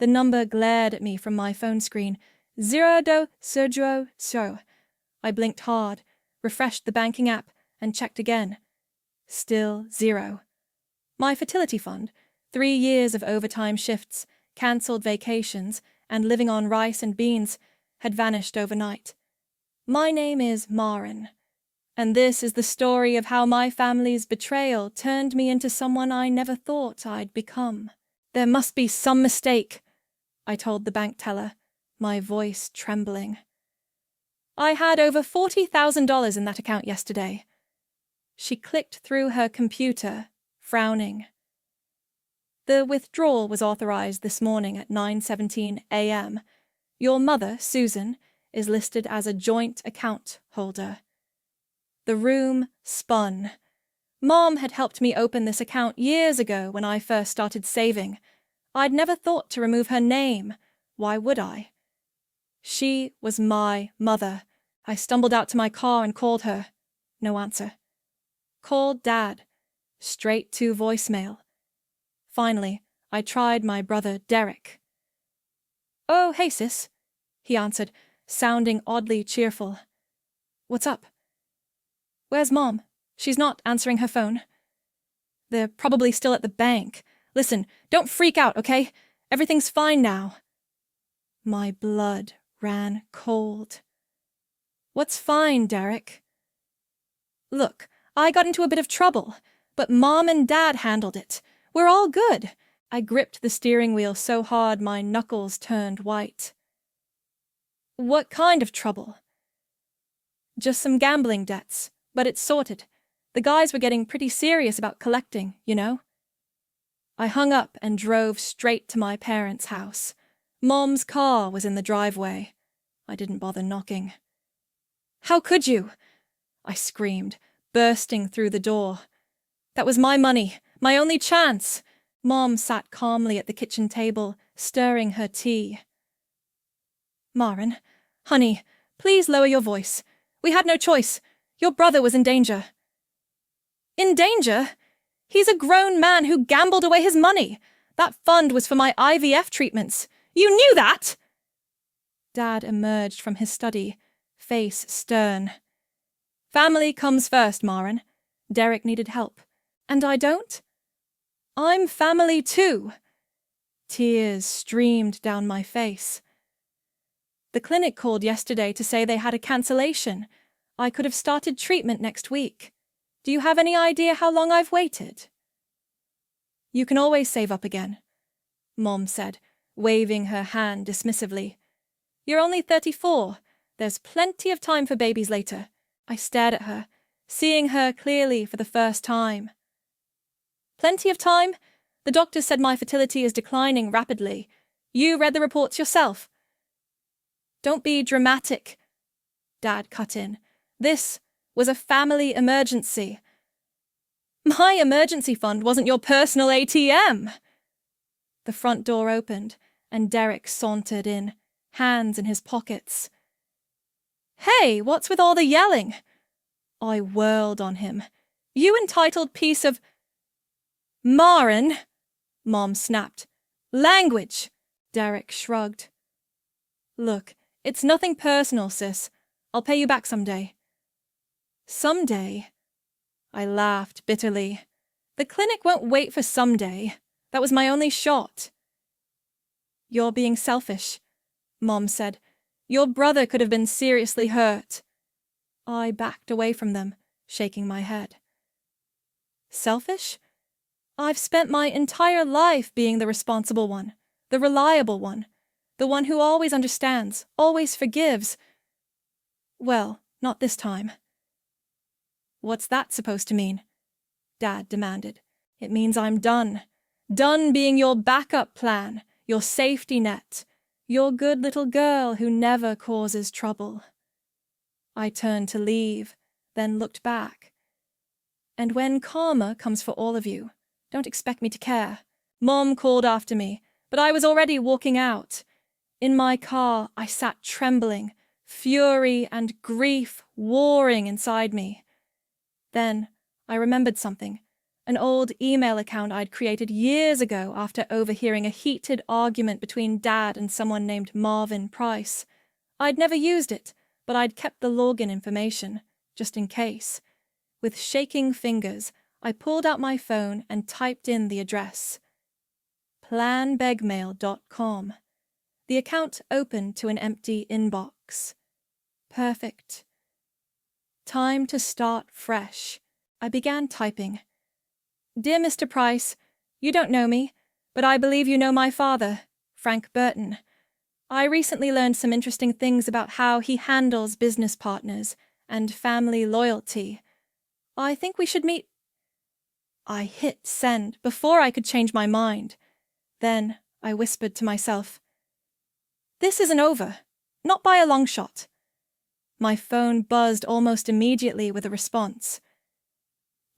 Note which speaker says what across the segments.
Speaker 1: The number glared at me from my phone screen. 0200. I blinked hard, refreshed the banking app, and checked again. Still 0. My fertility fund, 3 years of overtime shifts, cancelled vacations, and living on rice and beans, had vanished overnight. My name is Maren, and this is the story of how my family's betrayal turned me into someone I never thought I'd become. There must be some mistake, I told the bank teller, my voice trembling. I had over $40,000 in that account yesterday. She clicked through her computer, frowning. The withdrawal was authorized this morning at 9:17 a.m. Your mother, Susan, is listed as a joint account holder. The room spun. Mom had helped me open this account years ago when I first started saving. I'd never thought to remove her name. Why would I? She was my mother. I stumbled out to my car and called her. No answer. Called Dad. Straight to voicemail. Finally, I tried my brother Derek. "Oh, hey, sis," he answered, sounding oddly cheerful. "What's up?" "Where's Mom? She's not answering her phone." "They're probably still at the bank. Listen, don't freak out, okay? Everything's fine now." My blood ran cold. "What's fine, Derek?" "Look, I got into a bit of trouble, but Mom and Dad handled it. We're all good." I gripped the steering wheel so hard my knuckles turned white. "What kind of trouble?" "Just some gambling debts, but it's sorted. The guys were getting pretty serious about collecting, you know." I hung up and drove straight to my parents' house. Mom's car was in the driveway. I didn't bother knocking. "How could you?" I screamed, bursting through the door. "That was my money, my only chance." Mom sat calmly at the kitchen table, stirring her tea. "Maren, honey, please lower your voice. We had no choice. Your brother was in danger." "In danger? He's a grown man who gambled away his money. That fund was for my IVF treatments. You knew that?" Dad emerged from his study, face stern. "Family comes first, Maren. Derek needed help. And I don't? I'm family too." Tears streamed down my face. "The clinic called yesterday to say they had a cancellation. I could have started treatment next week. Do you have any idea how long I've waited?" "You can always save up again," Mom said, waving her hand dismissively. "You're only 34. There's plenty of time for babies later." I stared at her, seeing her clearly for the first time. "Plenty of time? The doctor said my fertility is declining rapidly. You read the reports yourself." "Don't be dramatic," Dad cut in. "This was a family emergency." "My emergency fund wasn't your personal ATM." The front door opened, and Derek sauntered in, hands in his pockets. "Hey, what's with all the yelling?" I whirled on him. "You entitled piece of—" "Maren," Mom snapped. "Language!" Derek shrugged. "Look, it's nothing personal, sis. I'll pay you back someday." "Someday?" I laughed bitterly. "The clinic won't wait for someday. That was my only shot." "You're being selfish," Mom said. "Your brother could have been seriously hurt." I backed away from them, shaking my head. "Selfish? I've spent my entire life being the responsible one, the reliable one, the one who always understands, always forgives. Well, not this time." "What's that supposed to mean?" Dad demanded. "It means I'm done. Done being your backup plan, your safety net, your good little girl who never causes trouble." I turned to leave, then looked back. "And when karma comes for all of you, don't expect me to care." Mom called after me, but I was already walking out. In my car, I sat trembling, fury and grief warring inside me. Then I remembered something. an old email account I'd created years ago after overhearing a heated argument between Dad and someone named Marvin Price. I'd never used it, but I'd kept the login information, just in case. With shaking fingers, I pulled out my phone and typed in the address. planbegmail.com. The account opened to an empty inbox. Perfect. Time to start fresh. I began typing. Dear Mr. Price, you don't know me, but I believe you know my father, Frank Burton. I recently learned some interesting things about how he handles business partners and family loyalty. I think we should meet. I hit send before I could change my mind. Then I whispered to myself, this isn't over, not by a long shot. My phone buzzed almost immediately with a response.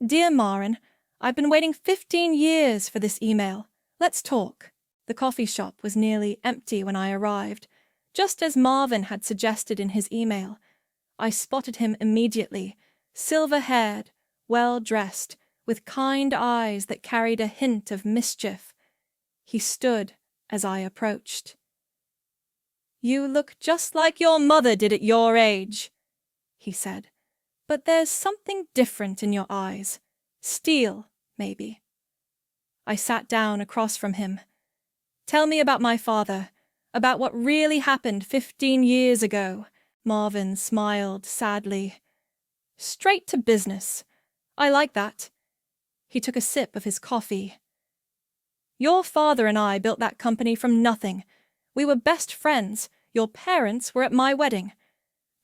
Speaker 1: Dear Maren, I've been waiting 15 years for this email. Let's talk. The coffee shop was nearly empty when I arrived, just as Marvin had suggested in his email. I spotted him immediately, silver-haired, well-dressed, with kind eyes that carried a hint of mischief. He stood as I approached. You look just like your mother did at your age, he said. But there's something different in your eyes. Steel, maybe. I sat down across from him. Tell me about my father, about what really happened 15 years ago. Marvin smiled sadly. Straight to business. I like that. He took a sip of his coffee. Your father and I built that company from nothing. We were best friends. Your parents were at my wedding.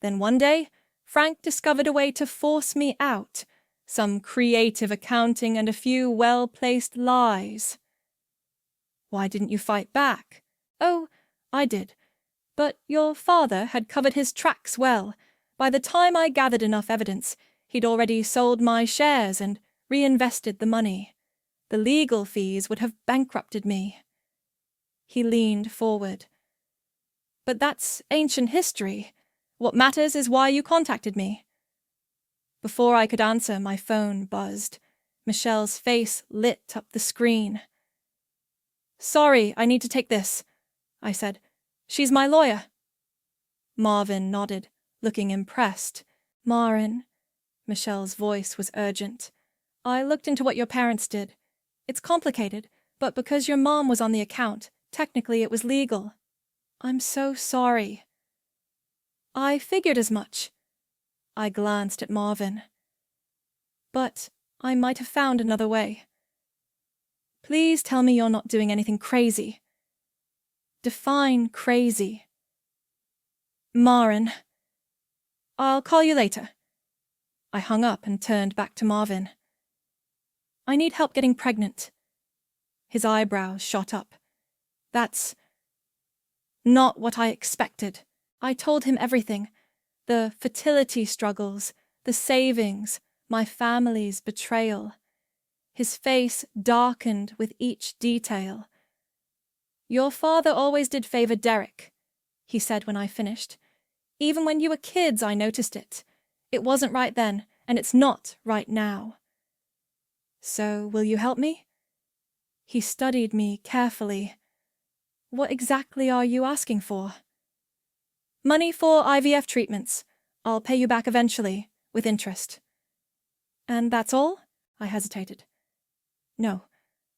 Speaker 1: Then one day, Frank discovered a way to force me out. Some creative accounting and a few well-placed lies. Why didn't you fight back? Oh, I did. But your father had covered his tracks well. By the time I gathered enough evidence, he'd already sold my shares and reinvested the money. The legal fees would have bankrupted me. He leaned forward. But that's ancient history. What matters is why you contacted me. Before I could answer, my phone buzzed. Michelle's face lit up the screen. Sorry, I need to take this, I said. She's my lawyer. Marvin nodded, looking impressed. Maren, Michelle's voice was urgent. I looked into what your parents did. It's complicated, but because your mom was on the account, technically it was legal. I'm so sorry. I figured as much. I glanced at Marvin. But I might have found another way. Please tell me you're not doing anything crazy. Define crazy. Maren. I'll call you later. I hung up and turned back to Marvin. I need help getting pregnant. His eyebrows shot up. That's not what I expected. I told him everything. The fertility struggles, the savings, my family's betrayal. His face darkened with each detail. Your father always did favor Derek, he said when I finished. Even when you were kids, I noticed it. It wasn't right then, and it's not right now. So, will you help me? He studied me carefully. What exactly are you asking for? Money for IVF treatments. I'll pay you back eventually, with interest. And that's all? I hesitated. No.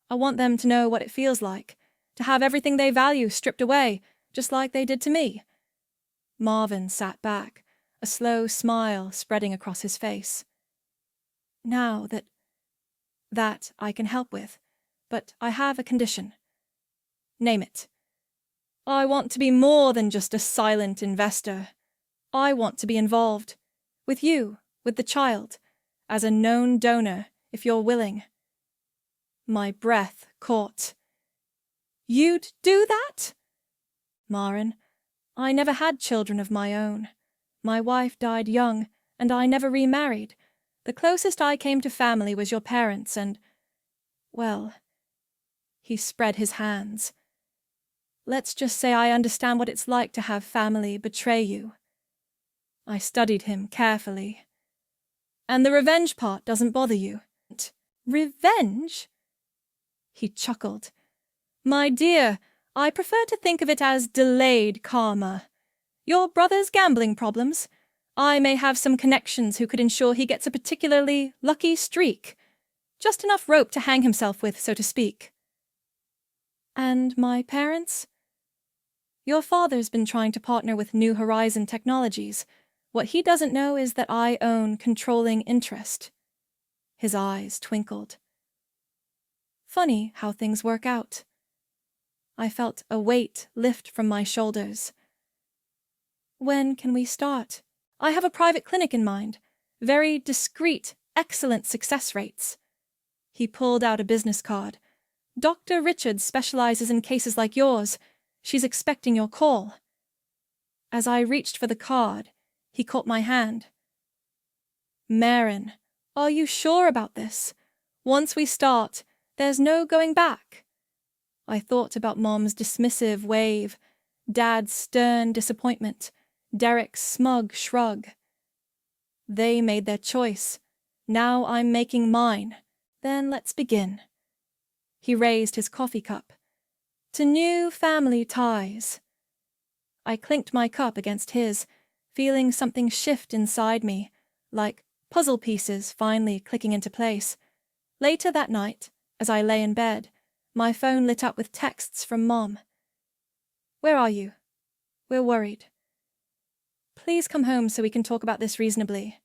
Speaker 1: I want them to know what it feels like, to have everything they value stripped away, just like they did to me. Marvin sat back, a slow smile spreading across his face. Now that I can help with, but I have a condition. Name it. I want to be more than just a silent investor. I want to be involved. With you, with the child, as a known donor, if you're willing. My breath caught. You'd do that? Maren, I never had children of my own. My wife died young, and I never remarried. The closest I came to family was your parents, and, well, he spread his hands. Let's just say I understand what it's like to have family betray you. I studied him carefully. And the revenge part doesn't bother you? Revenge? He chuckled. My dear, I prefer to think of it as delayed karma. Your brother's gambling problems? I may have some connections who could ensure he gets a particularly lucky streak. Just enough rope to hang himself with, so to speak. And my parents? Your father's been trying to partner with New Horizon Technologies. What he doesn't know is that I own controlling interest. His eyes twinkled. Funny how things work out. I felt a weight lift from my shoulders. When can we start? I have a private clinic in mind. Very discreet, excellent success rates. He pulled out a business card. Dr. Richards specializes in cases like yours. She's expecting your call. As I reached for the card, he caught my hand. Marin, are you sure about this? Once we start, there's no going back. I thought about Mom's dismissive wave, Dad's stern disappointment, Derek's smug shrug. They made their choice. Now I'm making mine. Then let's begin. He raised his coffee cup. To new family ties. I clinked my cup against his, feeling something shift inside me, like puzzle pieces finally clicking into place. Later that night, as I lay in bed, my phone lit up with texts from Mom. Where are you? We're worried. Please come home so we can talk about this reasonably.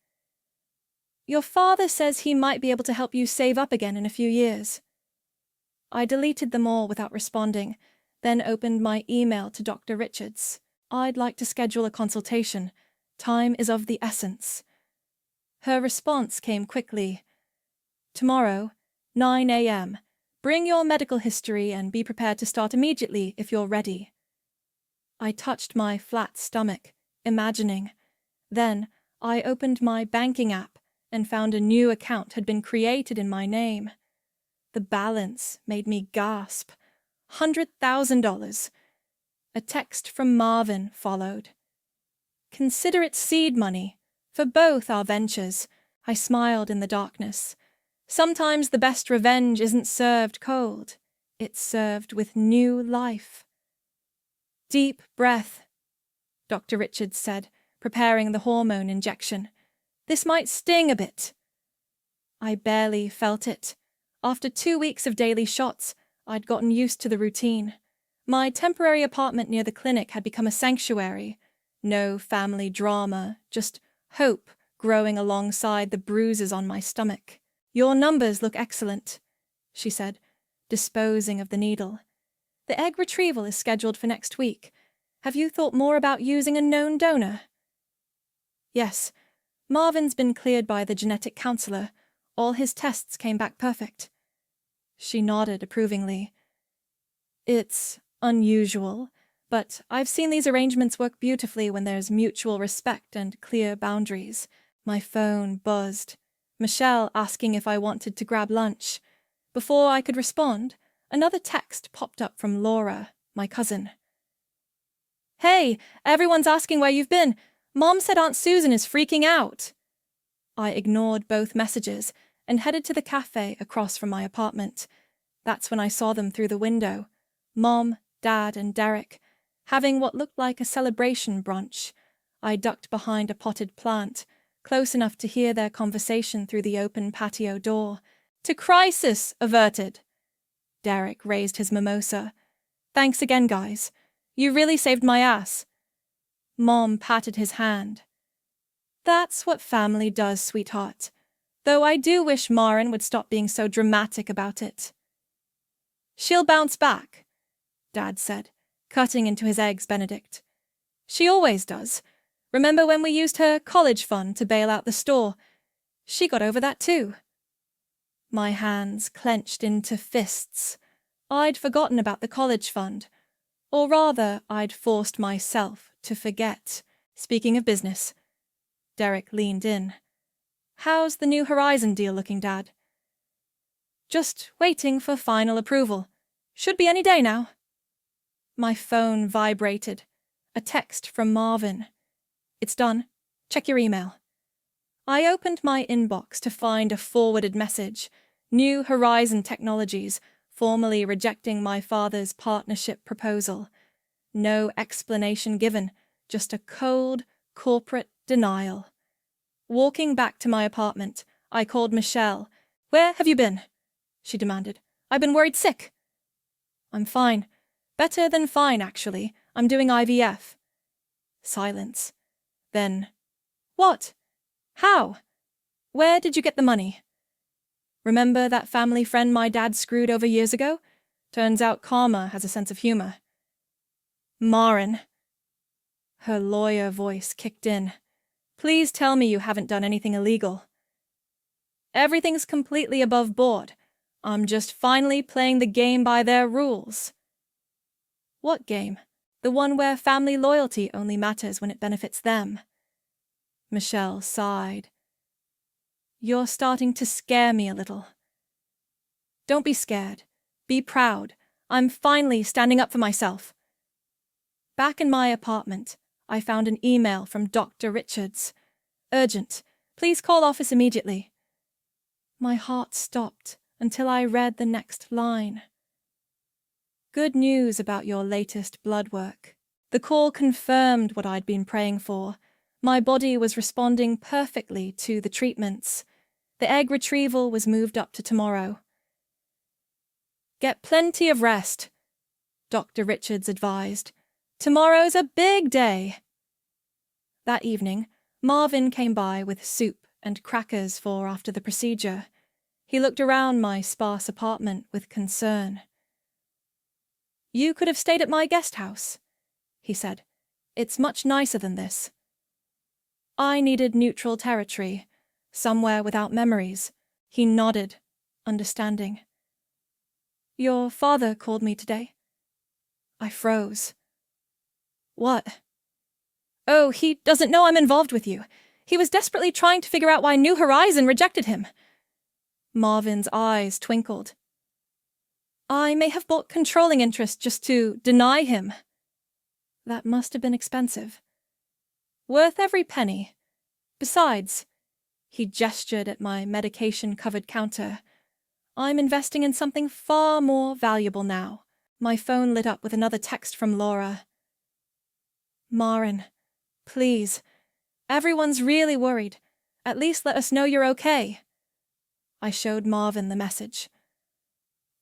Speaker 1: Your father says he might be able to help you save up again in a few years. I deleted them all without responding, then opened my email to Dr. Richards. I'd like to schedule a consultation. Time is of the essence. Her response came quickly. Tomorrow, 9 a.m. Bring your medical history and be prepared to start immediately if you're ready. I touched my flat stomach, imagining. Then I opened my banking app and found a new account had been created in my name. The balance made me gasp. $100,000. A text from Marvin followed. Consider it seed money for both our ventures. I smiled in the darkness. Sometimes the best revenge isn't served cold. It's served with new life. Deep breath, Dr. Richards said, preparing the hormone injection. This might sting a bit. I barely felt it. After 2 weeks of daily shots, I'd gotten used to the routine. My temporary apartment near the clinic had become a sanctuary. No family drama, just hope growing alongside the bruises on my stomach. Your numbers look excellent, she said, disposing of the needle. The egg retrieval is scheduled for next week. Have you thought more about using a known donor? Yes. Marvin's been cleared by the genetic counselor. All his tests came back perfect. She nodded approvingly. It's unusual, but I've seen these arrangements work beautifully when there's mutual respect and clear boundaries. My phone buzzed. Michelle asking if I wanted to grab lunch. Before I could respond, another text popped up from Laura, my cousin. Hey, everyone's asking where you've been. Mom said Aunt Susan is freaking out. I ignored both messages and headed to the cafe across from my apartment. That's when I saw them through the window. Mom, Dad, and Derek, having what looked like a celebration brunch. I ducked behind a potted plant, close enough to hear their conversation through the open patio door. To crisis averted. Derek raised his mimosa. Thanks again, guys. You really saved my ass. Mom patted his hand. That's what family does, sweetheart. Though I do wish Marin would stop being so dramatic about it. She'll bounce back, Dad said, cutting into his eggs Benedict. She always does. Remember when we used her college fund to bail out the store? She got over that too. My hands clenched into fists. I'd forgotten about the college fund. Or rather, I'd forced myself to forget. Speaking of business. Derek leaned in. How's the New Horizon deal looking, Dad? Just waiting for final approval. Should be any day now. My phone vibrated. A text from Marvin. It's done. Check your email. I opened my inbox to find a forwarded message. New Horizon Technologies formally rejecting my father's partnership proposal. No explanation given, just a cold, corporate denial. Walking back to my apartment, I called Michelle. "Where have you been?" she demanded. "I've been worried sick." "I'm fine. Better than fine, actually. I'm doing IVF." Silence. Then, "What? How? Where did you get the money?" "Remember that family friend my dad screwed over years ago? Turns out karma has a sense of humor." "Maren." Her lawyer voice kicked in. "Please tell me you haven't done anything illegal." "Everything's completely above board. I'm just finally playing the game by their rules." "What game? The one where family loyalty only matters when it benefits them." Michelle sighed. "You're starting to scare me a little." "Don't be scared. Be proud. I'm finally standing up for myself." Back in my apartment, I found an email from Dr. Richards. "Urgent. Please call office immediately." My heart stopped until I read the next line. "Good news about your latest blood work." The call confirmed what I'd been praying for. My body was responding perfectly to the treatments. The egg retrieval was moved up to tomorrow. "Get plenty of rest," Dr. Richards advised. "Tomorrow's a big day." That evening, Marvin came by with soup and crackers for after the procedure. He looked around my sparse apartment with concern. "You could have stayed at my guest house," he said. "It's much nicer than this." I needed neutral territory, somewhere without memories. He nodded, understanding. "Your father called me today." I froze. "What?" "Oh, he doesn't know I'm involved with you. He was desperately trying to figure out why New Horizon rejected him." Marvin's eyes twinkled. "I may have bought controlling interest just to deny him." That must have been expensive. "Worth every penny. Besides," he gestured at my medication-covered counter, "I'm investing in something far more valuable now." My phone lit up with another text from Laura. "Maren, please. Everyone's really worried. At least let us know you're okay." I showed Marvin the message.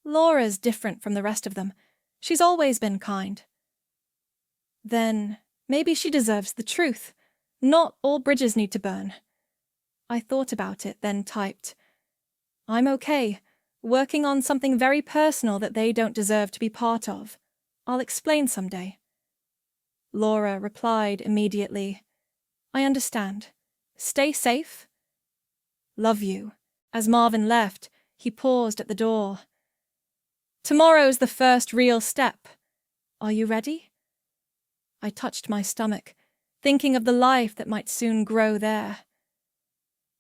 Speaker 1: "Laura's different from the rest of them. She's always been kind." "Then maybe she deserves the truth. Not all bridges need to burn." I thought about it, then typed, "I'm okay. Working on something very personal that they don't deserve to be part of. I'll explain someday." Laura replied immediately, "I understand. Stay safe. Love you." As Marvin left, he paused at the door. "Tomorrow's the first real step. Are you ready?" I touched my stomach, thinking of the life that might soon grow there.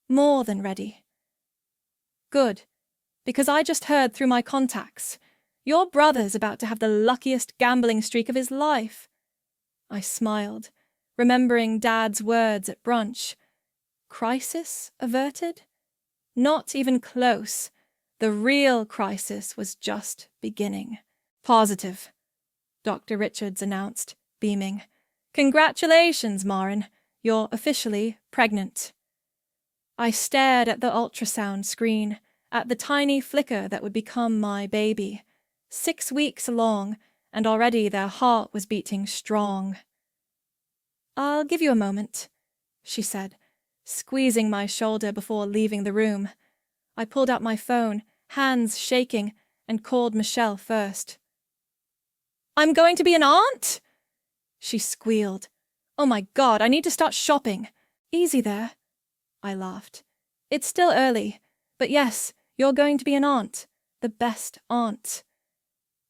Speaker 1: "More than ready." "Good, because I just heard through my contacts. Your brother's about to have the luckiest gambling streak of his life." I smiled, remembering Dad's words at brunch. Crisis averted? Not even close. The real crisis was just beginning. "Positive," Dr. Richards announced, beaming. "Congratulations, Maren. You're officially pregnant." I stared at the ultrasound screen, at the tiny flicker that would become my baby. 6 weeks along, and already their heart was beating strong. "I'll give you a moment," she said, squeezing my shoulder before leaving the room. I pulled out my phone, hands shaking, and called Michelle first. "I'm going to be an aunt?" she squealed. "Oh my God, I need to start shopping." "Easy there," I laughed. "It's still early, but yes, you're going to be an aunt. The best aunt."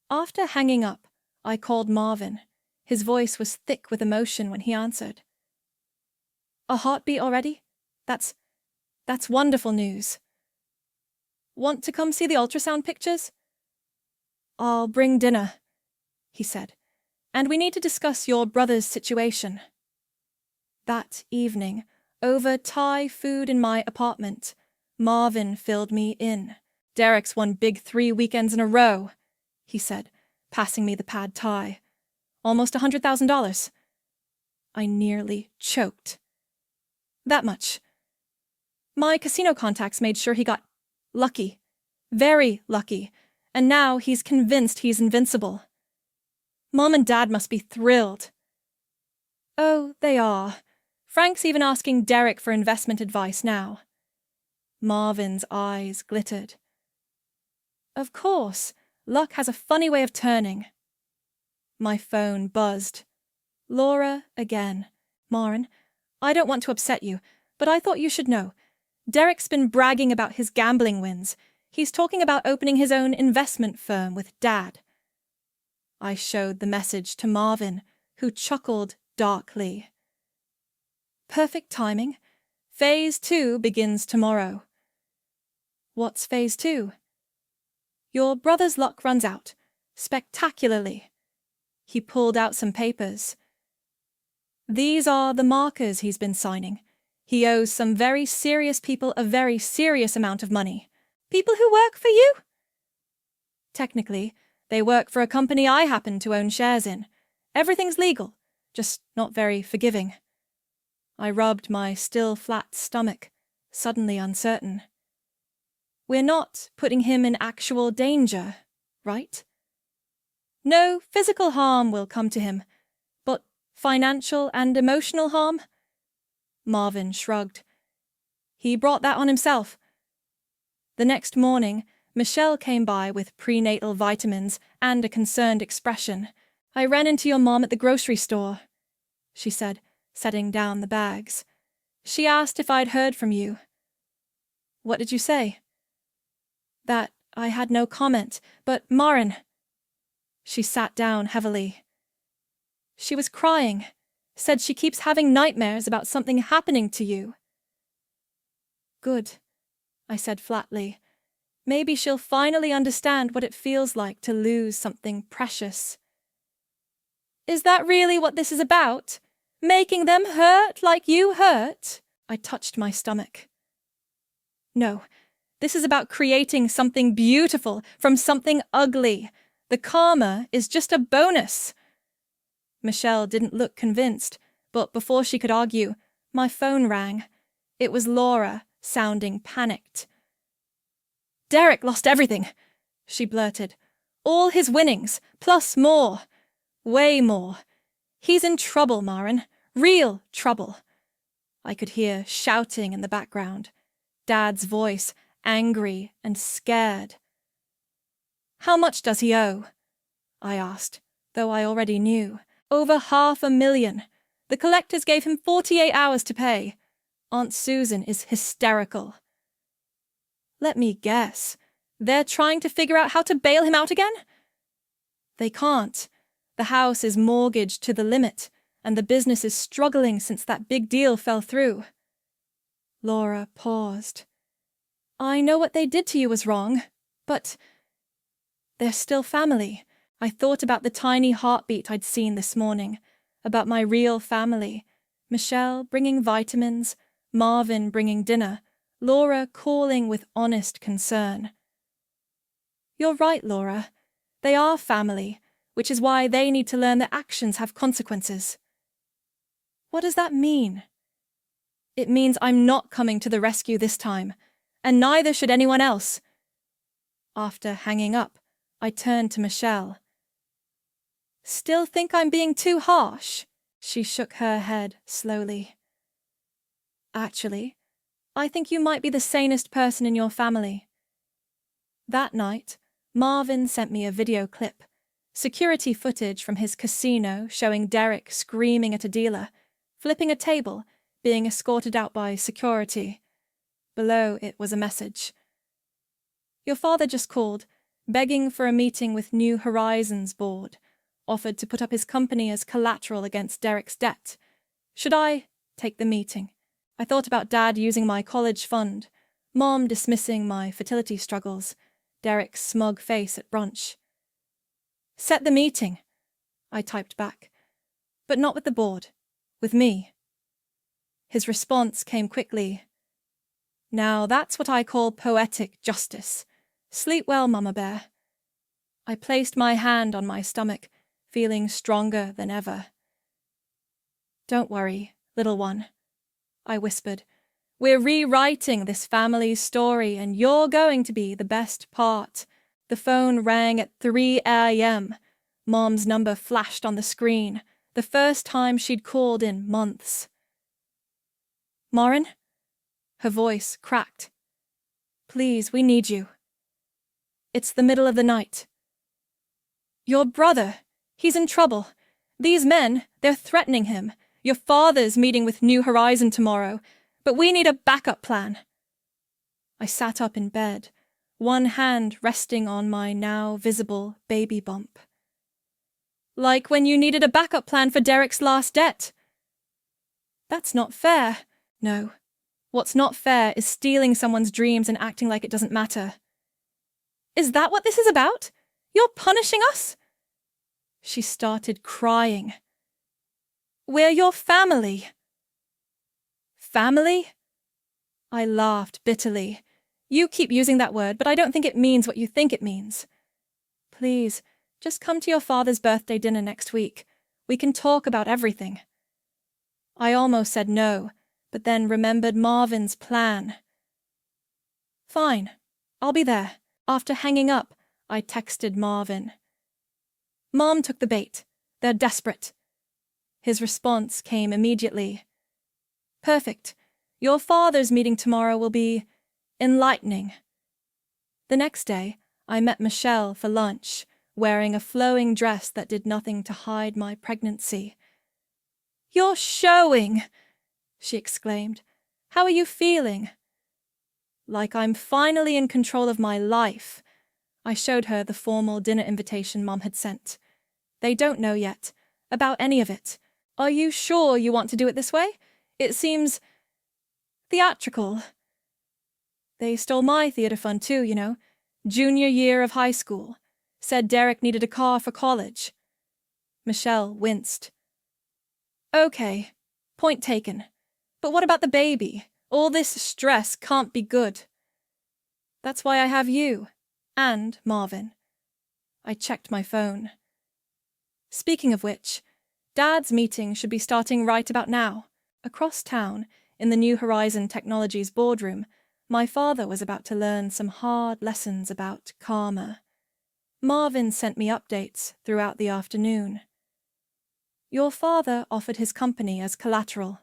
Speaker 1: After hanging up, I called Marvin. His voice was thick with emotion when he answered. "A heartbeat already? That's wonderful news." "Want to come see the ultrasound pictures?" "I'll bring dinner," he said. "And we need to discuss your brother's situation." That evening, over Thai food in my apartment, Marvin filled me in. Derek's won big 3 weekends in a row, he said, passing me the pad thai. Almost $100,000. I nearly choked. That much. My casino contacts made sure he got lucky. Very lucky. And now he's convinced he's invincible. Mom and Dad must be thrilled. Oh, they are. Frank's even asking Derek for investment advice now. Marvin's eyes glittered. Of course, luck has a funny way of turning. My phone buzzed. Laura again. Marin, I don't want to upset you, but I thought you should know. Derek's been bragging about his gambling wins. He's talking about opening his own investment firm with Dad. I showed the message to Marvin, who chuckled darkly. Perfect timing. Phase 2 begins tomorrow. What's Phase 2? Your brother's luck runs out. Spectacularly. He pulled out some papers. These are the markers he's been signing. He owes some very serious people a very serious amount of money. People who work for you? Technically, they work for a company I happen to own shares in. Everything's legal, just not very forgiving. I rubbed my still flat stomach, suddenly uncertain. We're not putting him in actual danger, right? No physical harm will come to him, but financial and emotional harm? Marvin shrugged. He brought that on himself. The next morning, Michelle came by with prenatal vitamins and a concerned expression. I ran into your mom at the grocery store, she said, setting down the bags. She asked if I'd heard from you. What did you say? That I had no comment, but Marin. She sat down heavily. She was crying, said she keeps having nightmares about something happening to you. Good, I said flatly. Maybe she'll finally understand what it feels like to lose something precious. Is that really what this is about? Making them hurt like you hurt? I touched my stomach. No, this is about creating something beautiful from something ugly. The karma is just a bonus. Michelle didn't look convinced, but before she could argue, my phone rang. It was Laura, sounding panicked. Derek lost everything, she blurted. All his winnings, plus more. Way more. He's in trouble, Marin. Real trouble. I could hear shouting in the background. Dad's voice, angry and scared. How much does he owe? I asked, though I already knew. Over $500,000. The collectors gave him 48 hours to pay. Aunt Susan is hysterical. Let me guess. They're trying to figure out how to bail him out again? They can't. The house is mortgaged to the limit, and the business is struggling since that big deal fell through. Laura paused. I know what they did to you was wrong, but they're still family. I thought about the tiny heartbeat I'd seen this morning, about my real family. Michelle bringing vitamins, Marvin bringing dinner, Laura calling with honest concern. You're right, Laura. They are family, which is why they need to learn that actions have consequences. What does that mean? It means I'm not coming to the rescue this time, and neither should anyone else. After hanging up, I turned to Michelle. Still think I'm being too harsh? She shook her head slowly. Actually, I think you might be the sanest person in your family. That night, Marvin sent me a video clip, security footage from his casino showing Derek screaming at a dealer, flipping a table, being escorted out by security. Below it was a message. Your father just called, begging for a meeting with New Horizons board, offered to put up his company as collateral against Derek's debt. Should I take the meeting? I thought about Dad using my college fund, Mom dismissing my fertility struggles, Derek's smug face at brunch. Set the meeting, I typed back. But not with the board, with me. His response came quickly. Now that's what I call poetic justice. Sleep well, Mama Bear. I placed my hand on my stomach, feeling stronger than ever. Don't worry, little one, I whispered. We're rewriting this family's story, and you're going to be the best part. The phone rang at 3 a.m. Mom's number flashed on the screen, the first time she'd called in months. Marin? Her voice cracked. Please, we need you. It's the middle of the night. Your brother, he's in trouble. These men, they're threatening him. Your father's meeting with New Horizon tomorrow, but we need a backup plan. I sat up in bed, one hand resting on my now visible baby bump. Like when you needed a backup plan for Derek's last debt. That's not fair. No. What's not fair is stealing someone's dreams and acting like it doesn't matter. Is that what this is about? You're punishing us? She started crying. We're your family. Family? I laughed bitterly. You keep using that word, but I don't think it means what you think it means. Please, just come to your father's birthday dinner next week. We can talk about everything. I almost said no, but then remembered Marvin's plan. Fine, I'll be there. After hanging up, I texted Marvin. Mom took the bait. They're desperate. His response came immediately. Perfect. Your father's meeting tomorrow will be enlightening. The next day, I met Michelle for lunch, wearing a flowing dress that did nothing to hide my pregnancy. You're showing, she exclaimed. How are you feeling? Like I'm finally in control of my life. I showed her the formal dinner invitation Mom had sent. They don't know yet about any of it. Are you sure you want to do it this way? It seems theatrical. They stole my theater fund too, you know. Junior year of high school. Said Derek needed a car for college. Michelle winced. Okay, point taken. But what about the baby? All this stress can't be good. That's why I have you. And Marvin. I checked my phone. Speaking of which, Dad's meeting should be starting right about now. Across town, in the New Horizon Technologies boardroom, my father was about to learn some hard lessons about karma. Marvin sent me updates throughout the afternoon. Your father offered his company as collateral.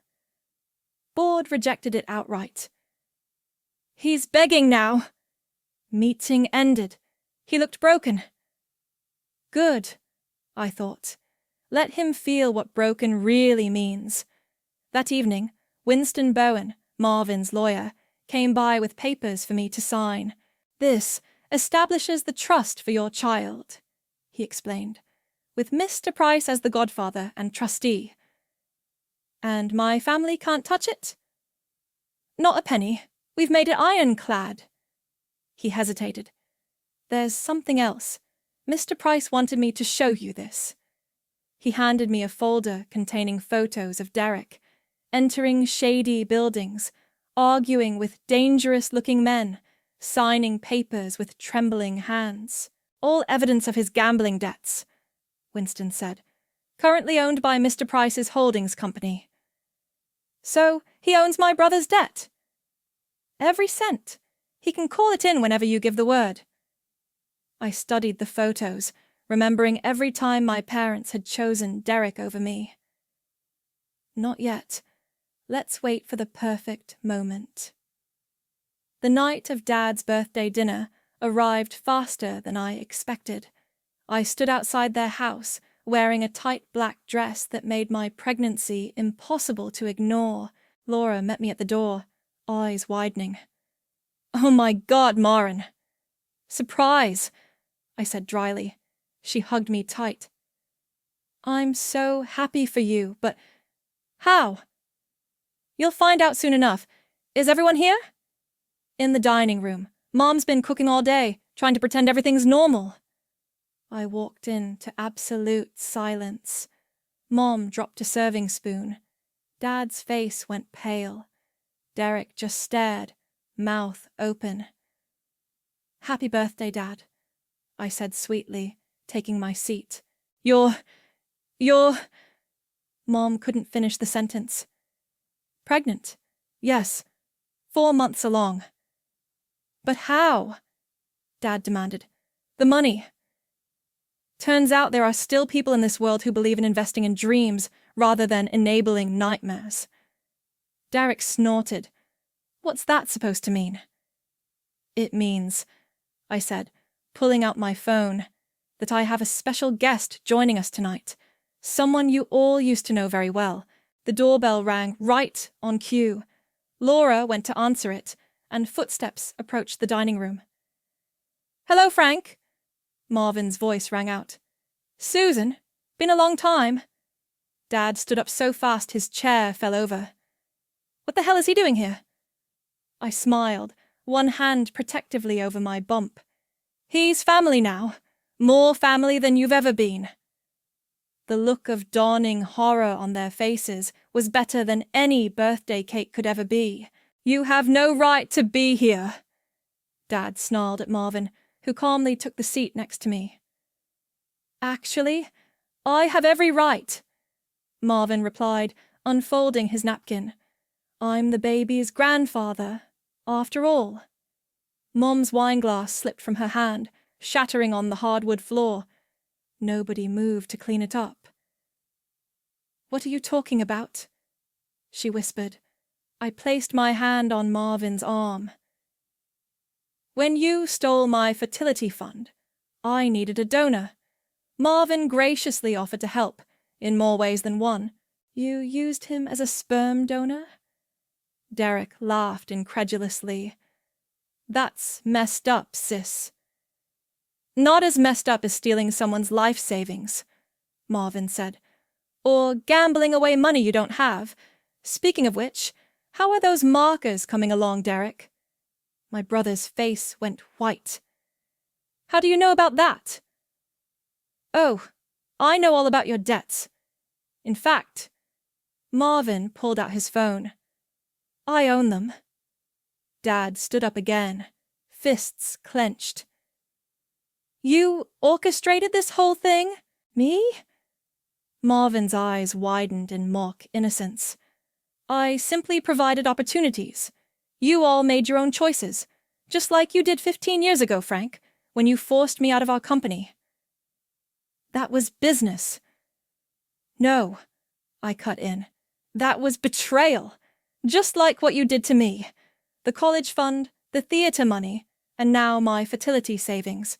Speaker 1: Board rejected it outright. He's begging now. Meeting ended. He looked broken. Good, I thought. Let him feel what broken really means. That evening, Winston Bowen, Marvin's lawyer, came by with papers for me to sign. This establishes the trust for your child, he explained, with Mr. Price as the godfather and trustee. And my family can't touch it? Not a penny. We've made it ironclad. He hesitated. There's something else. Mr. Price wanted me to show you this. He handed me a folder containing photos of Derek, entering shady buildings, arguing with dangerous-looking men, signing papers with trembling hands. All evidence of his gambling debts, Winston said, currently owned by Mr. Price's holdings company. So he owns my brother's debt. Every cent. He can call it in whenever you give the word. I studied the photos, remembering every time my parents had chosen Derek over me. Not yet. Let's wait for the perfect moment. The night of Dad's birthday dinner arrived faster than I expected. I stood outside their house, wearing a tight black dress that made my pregnancy impossible to ignore. Laura met me at the door, eyes widening. Oh my God, Marin! Surprise, I said dryly. She hugged me tight. I'm so happy for you, but how? You'll find out soon enough. Is everyone here? In the dining room. Mom's been cooking all day, trying to pretend everything's normal. I walked into absolute silence. Mom dropped a serving spoon. Dad's face went pale. Derek just stared, mouth open. Happy birthday, Dad, I said sweetly, taking my seat. You're... Mom couldn't finish the sentence. Pregnant? Yes. 4 months along. But how? Dad demanded. The money. Turns out there are still people in this world who believe in investing in dreams rather than enabling nightmares. Derek snorted. What's that supposed to mean? It means, I said, pulling out my phone, that I have a special guest joining us tonight. Someone you all used to know very well. The doorbell rang right on cue. Laura went to answer it, and footsteps approached the dining room. Hello, Frank, Marvin's voice rang out. Susan, been a long time. Dad stood up so fast his chair fell over. What the hell is he doing here? I smiled, one hand protectively over my bump. He's family now, more family than you've ever been. The look of dawning horror on their faces was better than any birthday cake could ever be. You have no right to be here, Dad snarled at Marvin, who calmly took the seat next to me. Actually, I have every right, Marvin replied, unfolding his napkin. I'm the baby's grandfather, after all. Mom's wineglass slipped from her hand, shattering on the hardwood floor. Nobody moved to clean it up. What are you talking about? She whispered. I placed my hand on Marvin's arm. When you stole my fertility fund, I needed a donor. Marvin graciously offered to help, in more ways than one. You used him as a sperm donor? Derek laughed incredulously. That's messed up, sis. Not as messed up as stealing someone's life savings, Marvin said. Or gambling away money you don't have. Speaking of which, how are those markers coming along, Derek? My brother's face went white. How do you know about that? Oh, I know all about your debts. In fact, Marvin pulled out his phone. I own them. Dad stood up again, fists clenched. You orchestrated this whole thing? Me? Marvin's eyes widened in mock innocence. I simply provided opportunities. You all made your own choices, just like you did 15 years ago, Frank, when you forced me out of our company. That was business. No, I cut in. That was betrayal, just like what you did to me. The college fund, the theater money, and now my fertility savings,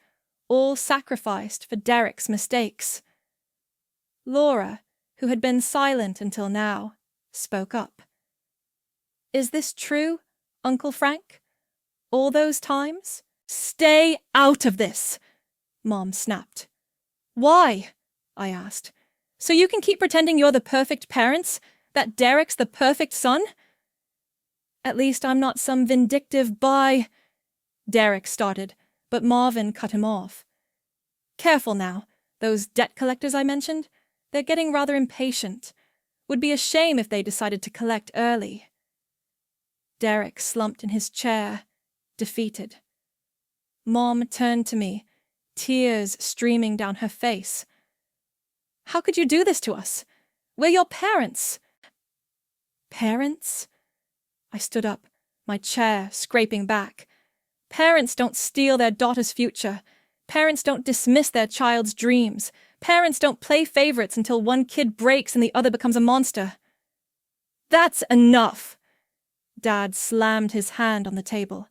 Speaker 1: all sacrificed for Derek's mistakes. Laura, who had been silent until now, spoke up. Is this true, Uncle Frank? All those times? Stay out of this, Mom snapped. Why? I asked. So you can keep pretending you're the perfect parents? That Derek's the perfect son? At least I'm not some vindictive Derek started, but Marvin cut him off. Careful now, those debt collectors I mentioned, they're getting rather impatient. Would be a shame if they decided to collect early. Derek slumped in his chair, defeated. Mom turned to me, tears streaming down her face. How could you do this to us? We're your parents. Parents? I stood up, my chair scraping back. Parents don't steal their daughter's future. Parents don't dismiss their child's dreams. Parents don't play favorites until one kid breaks and the other becomes a monster. That's enough! Dad slammed his hand on the table.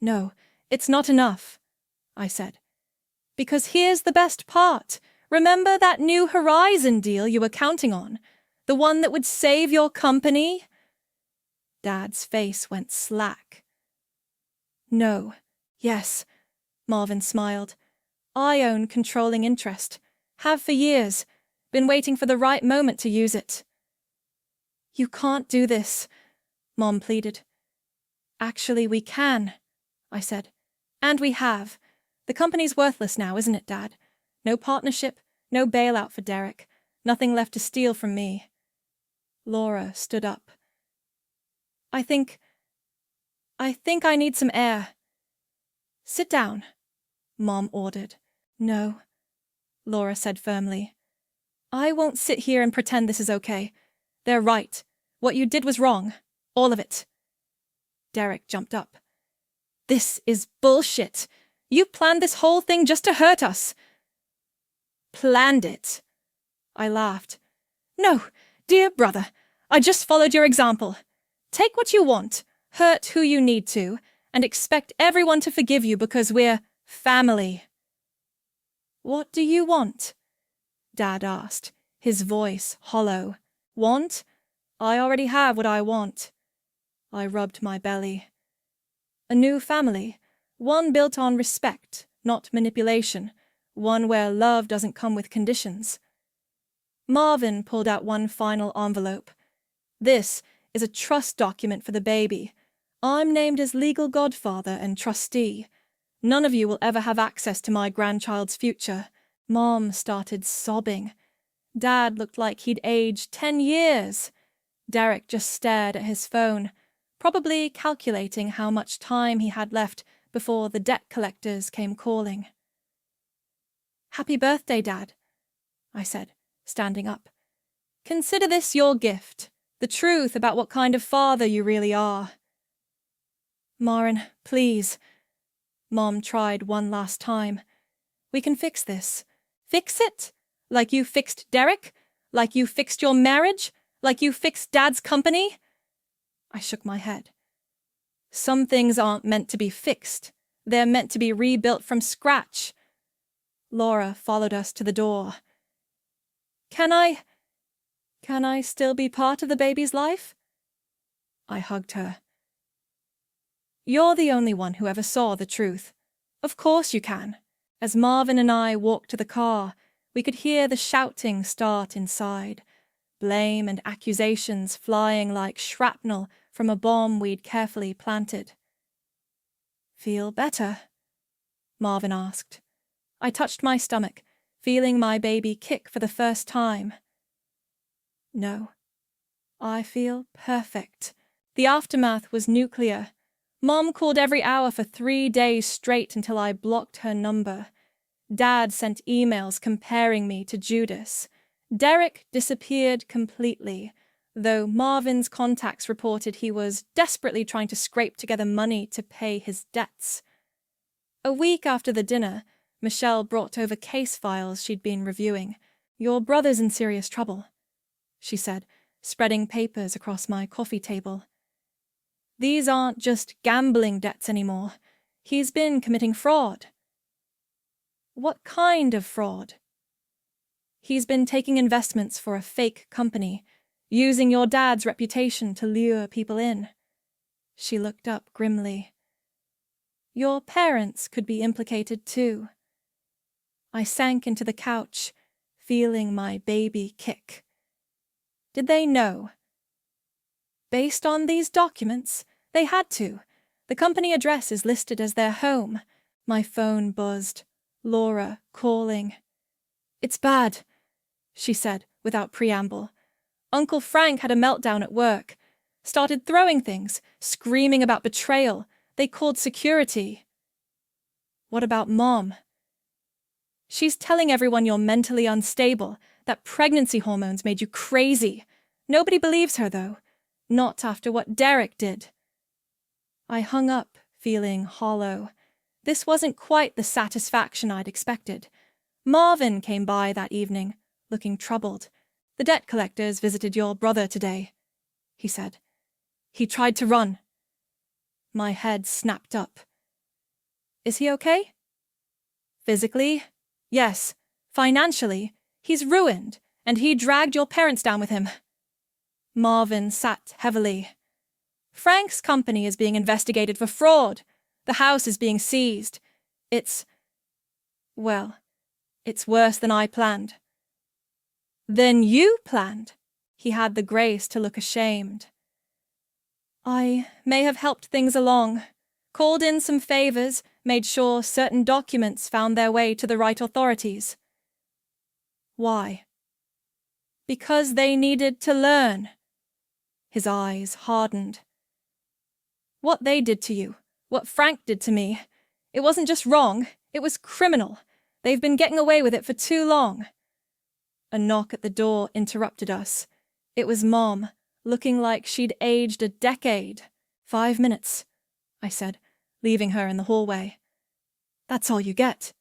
Speaker 1: No, it's not enough, I said. Because here's the best part. Remember that New Horizon deal you were counting on? The one that would save your company? Dad's face went slack. No. Yes, Marvin smiled. I own controlling interest. Have for years. Been waiting for the right moment to use it. You can't do this, Mom pleaded. Actually, we can, I said. And we have. The company's worthless now, isn't it, Dad? No partnership, no bailout for Derek. Nothing left to steal from me. Laura stood up. I think I need some air. Sit down, Mom ordered. No, Laura said firmly. I won't sit here and pretend this is okay. They're right. What you did was wrong. All of it. Derek jumped up. This is bullshit. You planned this whole thing just to hurt us. Planned it. I laughed. No, dear brother, I just followed your example. Take what you want, hurt who you need to, and expect everyone to forgive you because we're family. What do you want? Dad asked, his voice hollow. Want? I already have what I want. I rubbed my belly. A new family, one built on respect, not manipulation, one where love doesn't come with conditions. Marvin pulled out one final envelope. This is a trust document for the baby. I'm named as legal godfather and trustee. None of you will ever have access to my grandchild's future. Mom started sobbing. Dad looked like he'd aged 10 years. Derek just stared at his phone, probably calculating how much time he had left before the debt collectors came calling. Happy birthday, Dad, I said, standing up. Consider this your gift, the truth about what kind of father you really are. Marin, please. Mom tried one last time. We can fix this. Fix it? Like you fixed Derek? Like you fixed your marriage? Like you fixed Dad's company? I shook my head. Some things aren't meant to be fixed. They're meant to be rebuilt from scratch. Laura followed us to the door. Can I still be part of the baby's life? I hugged her. You're the only one who ever saw the truth. Of course you can. As Marvin and I walked to the car, we could hear the shouting start inside, blame and accusations flying like shrapnel from a bomb we'd carefully planted. Feel better? Marvin asked. I touched my stomach, feeling my baby kick for the first time. No. I feel perfect. The aftermath was nuclear. Mom called every hour for 3 days straight until I blocked her number. Dad sent emails comparing me to Judas. Derek disappeared completely, though Marvin's contacts reported he was desperately trying to scrape together money to pay his debts. A week after the dinner, Michelle brought over case files she'd been reviewing. Your brother's in serious trouble, she said, spreading papers across my coffee table. These aren't just gambling debts anymore. He's been committing fraud. What kind of fraud? He's been taking investments for a fake company, using your dad's reputation to lure people in. She looked up grimly. Your parents could be implicated too. I sank into the couch, feeling my baby kick. Did they know? Based on these documents, they had to. The company address is listed as their home. My phone buzzed. Laura calling. It's bad, she said without preamble. Uncle Frank had a meltdown at work. Started throwing things, screaming about betrayal. They called security. What about Mom? She's telling everyone you're mentally unstable, that pregnancy hormones made you crazy. Nobody believes her, though. Not after what Derek did. I hung up, feeling hollow. This wasn't quite the satisfaction I'd expected. Marvin came by that evening, looking troubled. The debt collectors visited your brother today, he said. He tried to run. My head snapped up. Is he okay? Physically? Yes. Financially? He's ruined, and he dragged your parents down with him. Marvin sat heavily. Frank's company is being investigated for fraud. The house is being seized. It's worse than I planned. Then you planned? He had the grace to look ashamed. I may have helped things along, called in some favors, made sure certain documents found their way to the right authorities. Why? Because they needed to learn. His eyes hardened. What they did to you, what Frank did to me, It wasn't just wrong, it was criminal. They've been getting away with it for too long. A knock at the door interrupted us. It was Mom, looking like she'd aged a decade. 5 minutes, I said, leaving her in the hallway. That's all you get.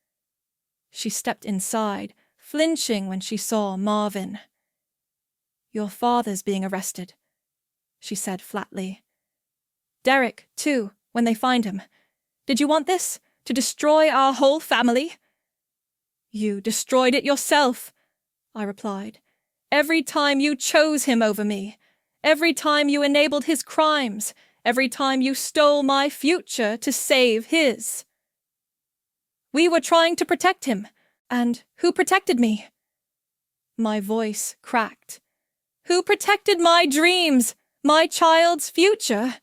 Speaker 1: She stepped inside, flinching when she saw Marvin. Your father's being arrested, she said flatly. Derek, too, when they find him. Did you want this? To destroy our whole family? You destroyed it yourself, I replied. Every time you chose him over me. Every time you enabled his crimes. Every time you stole my future to save his. We were trying to protect him. And who protected me? My voice cracked. Who protected my dreams? My child's future?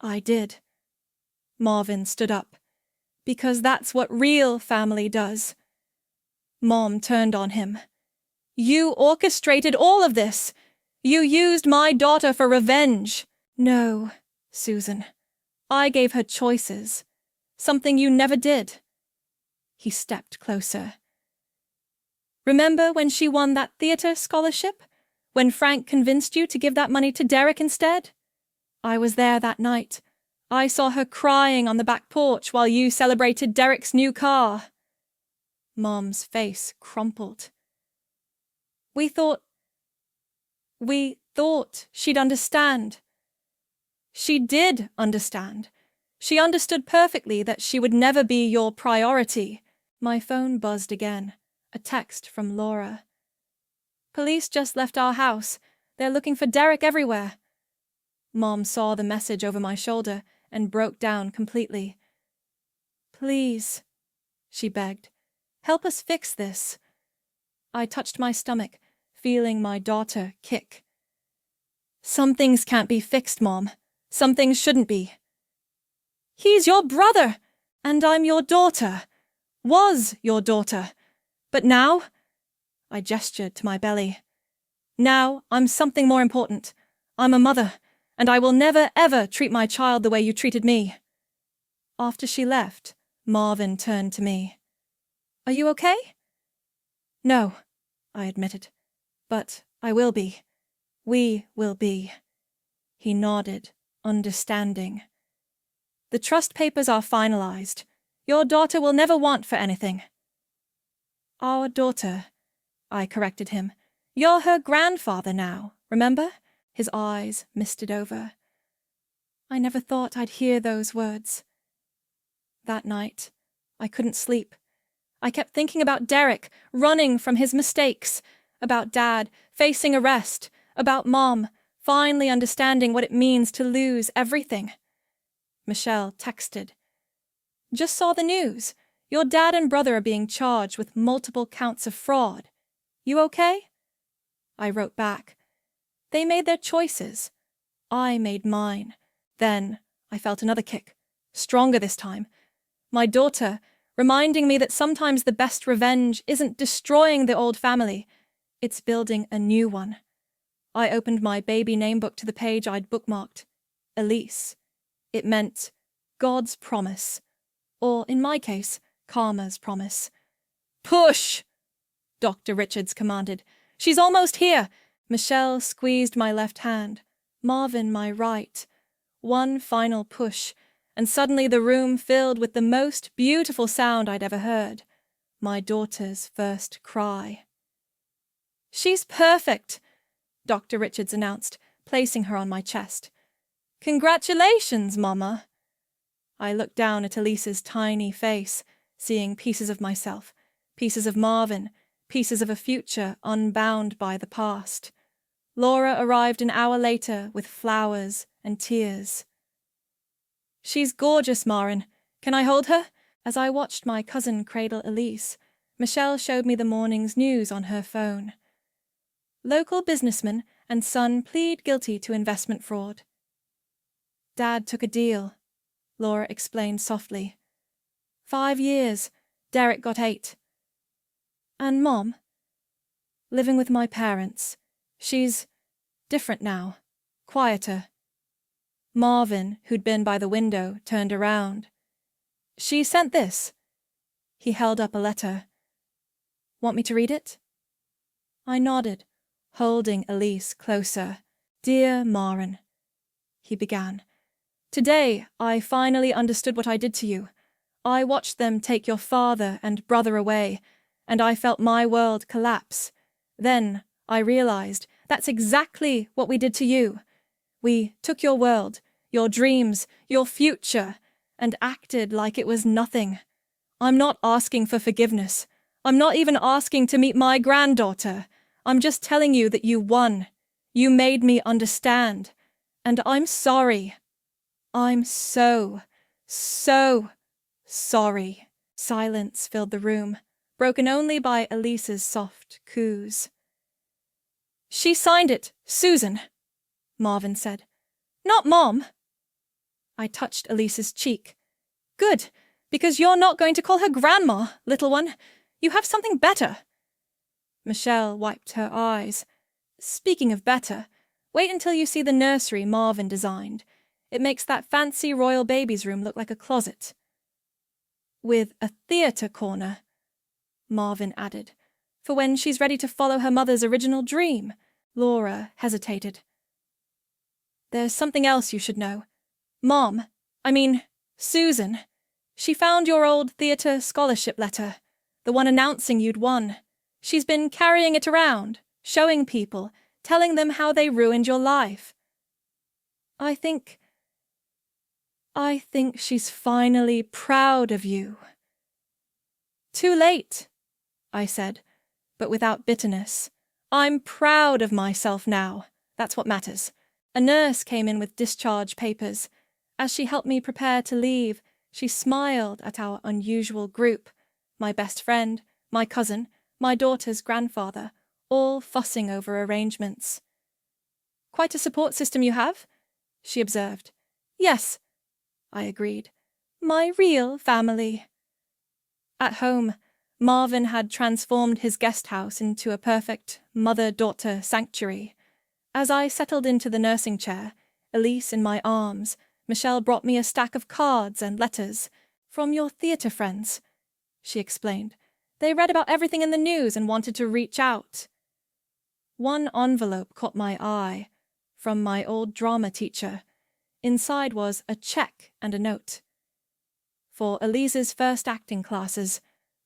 Speaker 1: I did. Marvin stood up. Because that's what real family does. Mom turned on him. You orchestrated all of this. You used my daughter for revenge. No, Susan. I gave her choices. Something you never did. He stepped closer. Remember when she won that theater scholarship? When Frank convinced you to give that money to Derek instead? I was there that night. I saw her crying on the back porch while you celebrated Derek's new car. Mom's face crumpled. We thought she'd understand. She did understand. She understood perfectly that she would never be your priority. My phone buzzed again. A text from Laura. Police just left our house. They're looking for Derek everywhere. Mom saw the message over my shoulder and broke down completely. Please, she begged, help us fix this. I touched my stomach, feeling my daughter kick. Some things can't be fixed, Mom. Some things shouldn't be. He's your brother, and I'm your daughter. Was your daughter. But now, I gestured to my belly. Now I'm something more important. I'm a mother, and I will never ever treat my child the way you treated me. After she left, Marvin turned to me. Are you okay? No, I admitted. But I will be. We will be. He nodded, understanding. The trust papers are finalized. Your daughter will never want for anything. Our daughter, I corrected him. You're her grandfather now, remember? His eyes misted over. I never thought I'd hear those words. That night, I couldn't sleep. I kept thinking about Derek, running from his mistakes, about Dad facing arrest, about Mom finally understanding what it means to lose everything. Michelle texted. Just saw the news. Your dad and brother are being charged with multiple counts of fraud. You okay? I wrote back. They made their choices. I made mine. Then I felt another kick, stronger this time. My daughter, reminding me that sometimes the best revenge isn't destroying the old family, it's building a new one. I opened my baby namebook to the page I'd bookmarked. Elise. It meant God's promise. Or, in my case, Karma's promise. Push! Dr. Richards commanded. She's almost here. Michelle squeezed my left hand, Marvin my right. One final push, and suddenly the room filled with the most beautiful sound I'd ever heard. My daughter's first cry. She's perfect, Dr. Richards announced, placing her on my chest. Congratulations, Mama. I looked down at Elise's tiny face, seeing pieces of myself, pieces of Marvin, pieces of a future unbound by the past. Laura arrived an hour later with flowers and tears. She's gorgeous, Marin. Can I hold her? As I watched my cousin cradle Elise, Michelle showed me the morning's news on her phone. Local businessman and son plead guilty to investment fraud. Dad took a deal, Laura explained softly. 5 years. Derek got 8. And Mom? Living with my parents. She's different now, quieter. Marvin, who'd been by the window, turned around. She sent this. He held up a letter. Want me to read it? I nodded, holding Elise closer. Dear Maren, he began. Today, I finally understood what I did to you. I watched them take your father and brother away, and I felt my world collapse. Then I realized that's exactly what we did to you. We took your world, your dreams, your future, and acted like it was nothing. I'm not asking for forgiveness. I'm not even asking to meet my granddaughter. I'm just telling you that you won. You made me understand. And I'm sorry. I'm so sorry. Silence filled the room, broken only by Elise's soft coos. She signed it, Susan, Marvin said. Not Mom. I touched Elise's cheek. Good, because you're not going to call her Grandma, little one. You have something better. Michelle wiped her eyes. Speaking of better, wait until you see the nursery Marvin designed. It makes that fancy royal baby's room look like a closet. With a theatre corner, Marvin added, for when she's ready to follow her mother's original dream. Laura hesitated. There's something else you should know. Susan. She found your old theatre scholarship letter, the one announcing you'd won. She's been carrying it around, showing people, telling them how they ruined your life. I think she's finally proud of you. Too late, I said, but without bitterness. I'm proud of myself now. That's what matters. A nurse came in with discharge papers. As she helped me prepare to leave, she smiled at our unusual group, my best friend, my cousin, my daughter's grandfather, all fussing over arrangements. Quite a support system you have, she observed. Yes, I agreed. My real family. At home, Marvin had transformed his guest house into a perfect mother-daughter sanctuary. As I settled into the nursing chair, Elise in my arms, Michelle brought me a stack of cards and letters. From your theatre friends, she explained. They read about everything in the news and wanted to reach out. One envelope caught my eye, from my old drama teacher. Inside was a check and a note. For Elise's first acting classes.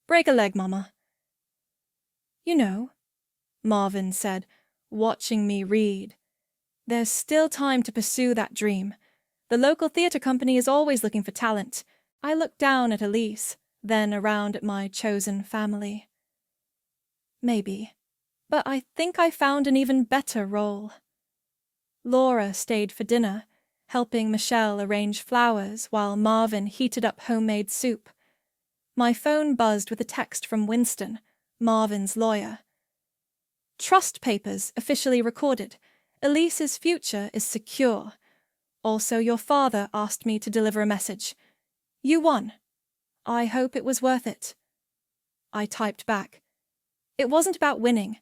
Speaker 1: Break a leg, Mama. You know, Marvin said, watching me read. There's still time to pursue that dream. The local theatre company is always looking for talent. I looked down at Elise, then around at my chosen family. Maybe, but I think I found an even better role. Laura stayed for dinner, helping Michelle arrange flowers while Marvin heated up homemade soup. My phone buzzed with a text from Winston, Marvin's lawyer. Trust papers officially recorded. Elise's future is secure. Also, your father asked me to deliver a message. You won. I hope it was worth it. I typed back. It wasn't about winning.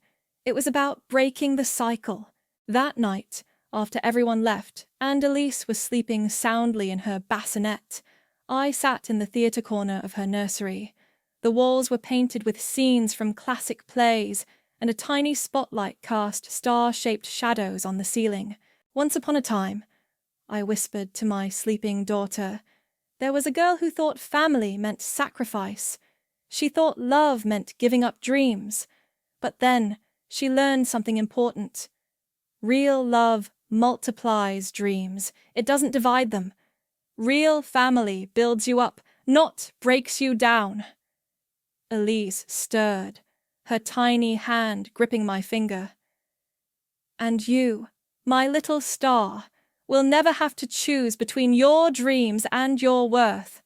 Speaker 1: It was about breaking the cycle. That night, after everyone left and Elise was sleeping soundly in her bassinet, I sat in the theatre corner of her nursery. The walls were painted with scenes from classic plays, and a tiny spotlight cast star-shaped shadows on the ceiling. Once upon a time, I whispered to my sleeping daughter, there was a girl who thought family meant sacrifice. She thought love meant giving up dreams. But then she learned something important. Real love multiplies dreams. It doesn't divide them. Real family builds you up, not breaks you down. Elise stirred, her tiny hand gripping my finger. And you, my little star, will never have to choose between your dreams and your worth,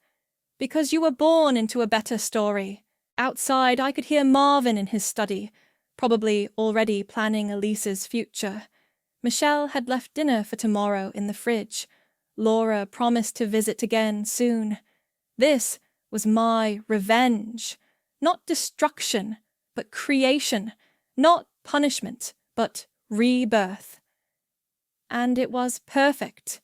Speaker 1: because you were born into a better story. Outside, I could hear Marvin in his study, probably already planning Elise's future. Michelle had left dinner for tomorrow in the fridge. Laura promised to visit again soon. This was my revenge. Not destruction, but creation. Not punishment, but rebirth. And it was perfect.